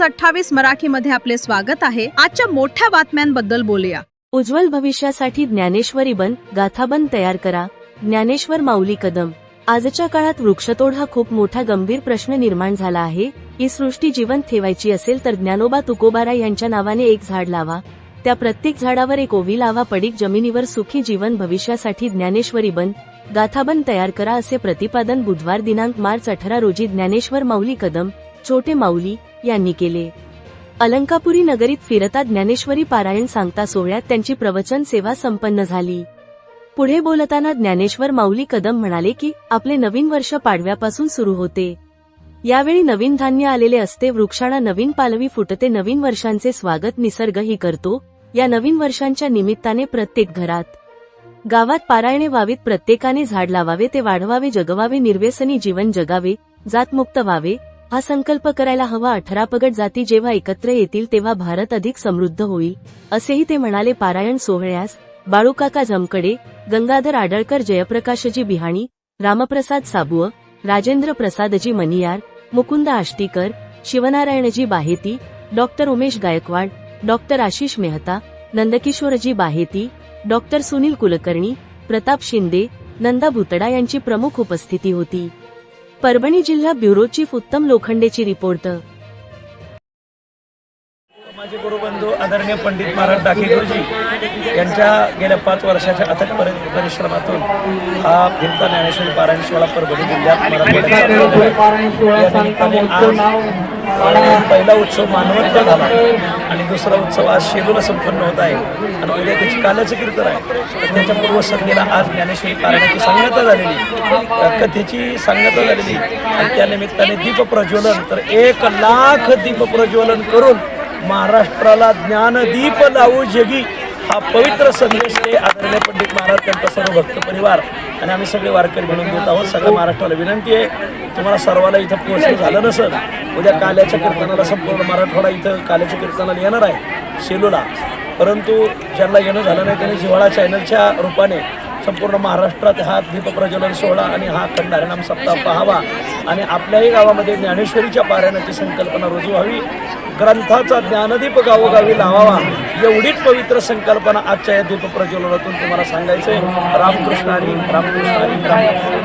28 मराठीमध्ये आपले स्वागत आहे। आजच्या मोठ्या बातम्यांबद्दल बोलूया। उज्ज्वल भविष्यासाठी ज्ञानेश्वरी बन, गाथाबन तयार करा। ज्ञानेश्वर माऊली कदम। आजच्या काळात वृक्षतोड हा खूप मोठा गंभीर प्रश्न निर्माण झाला आहे। ही सृष्टी जिवंत ठेवायची असेल तर ज्ञानोबा तुकोबाराय यांच्या नावाने एक झाड लावा, त्या प्रत्येक झाडावर एक ओवी लावा, पडीक जमिनीवर सुखी जीवन भविष्यासाठी ज्ञानेश्वरी बन, गाथाबन तयार करा, असे प्रतिपादन बुधवार दिनांक मार्च 18 रोजी ज्ञानेश्वर माऊली कदम, छोटे माऊली यांनी केले। अलंकापुरी नगरीत फिरता ज्ञानेश्वरी पारायण सांगता सोहळ्यात त्यांची प्रवचन सेवा संपन्न झाली। पुढे बोलताना ज्ञानेश्वर माऊली कदम म्हणाले की आपले नवीन वर्ष पाडव्यापासून सुरू होते। यावेळी नवीन धान्य आलेले असते, वृक्षांना नवीन पालवी फुटते, नवीन वर्षांचे स्वागत निसर्गही करतो। या नवीन वर्षांच्या निमित्ताने प्रत्येक घरात, गावात पारायणे व्हावीत, प्रत्येकाने झाड लावावे, ते वाढवावे, जगवावे, निर्व्यसनी जीवन जगावे, जातमुक्त व्हावे, हा संकल्प करायला हवा। 18 पगड जाती जेव्हा एकत्र येतील तेव्हा भारत अधिक समृद्ध होईल, असेही ते म्हणाले। पारायण सोहळ्यास Balukaka Jamkade, Gangadhar Adalkar, Jayprakashji Bihani, Ramprasad Sabua, Rajendra Prasadji Maniyar, Mukund Ashtikar, Shivnarayanji Baheti, doctor Umesh Gaikwad, doctor Ashish Mehta, Nandkishorji Baheti, doctor Sunil Kulkarni, Pratap Shinde, Nanda Bhutada यांची प्रमुख उपस्थिती होती। परभणी जिल्हा ब्युरो चीफ उत्तम लोखंडेची रिपोर्ट। माझे गुरुबंधू आदरणीय पंडित महाराज डाके गुरुजी यांच्या गेल्या 5 वर्षाच्या अथक परिश्रमातून हा फिरता ज्ञानेश्वरी पारायण सोहळा परभणी जिल्ह्यात पहिला उत्सव मानवतला झाला आणि दुसरा उत्सव आज शेलूला संपन्न होत आहे आणि उद्या त्याची काल्याचं कीर्तन आहे। तर त्याच्या पूर्वसंध्येला आज ज्ञानेश्वरी पारायणाची सांगता झालेली, कथेची सांगता झालेली आणि त्या निमित्ताने दीप प्रज्वलन, तर 1 लाख दीप प्रज्वलन करून महाराष्ट्राला ज्ञानदीप लावू जगी, हा पवित्र संदेश ते आदरणीय पंडित महाराज, त्यांचा सर्व भक्त परिवार आणि आम्ही सगळे वारकरी म्हणून देत आहोत। सगळ्या महाराष्ट्राला विनंती आहे, तुम्हाला सर्वाला इथं पोहोचणं झालं नसेल, उद्या काल्याच्या कीर्तनाला संपूर्ण मराठवाडा इथं काल्याच्या कीर्तनाला येणार आहे शेलूला, परंतु ज्यांना येणं झालं नाही त्यांनी जिव्हाळा चॅनलच्या रूपाने संपूर्ण महाराष्ट्रात हा दीप प्रज्वलन सोहळा आणि हा अखंड हरिनाम सप्ताह पाहावा आणि आपल्याही गावामध्ये ज्ञानेश्वरीच्या पारायणाची संकल्पना रुजू व्हावी, ग्रंथाचा ज्ञानदीप गावोगावी लावावा, एवढीच पवित्र संकल्पना आजच्या या दीप प्रज्वलनातून तुम्हाला सांगायचंय। रामकृष्ण हरी, रामकृष्ण हरी, रामकृष्ण।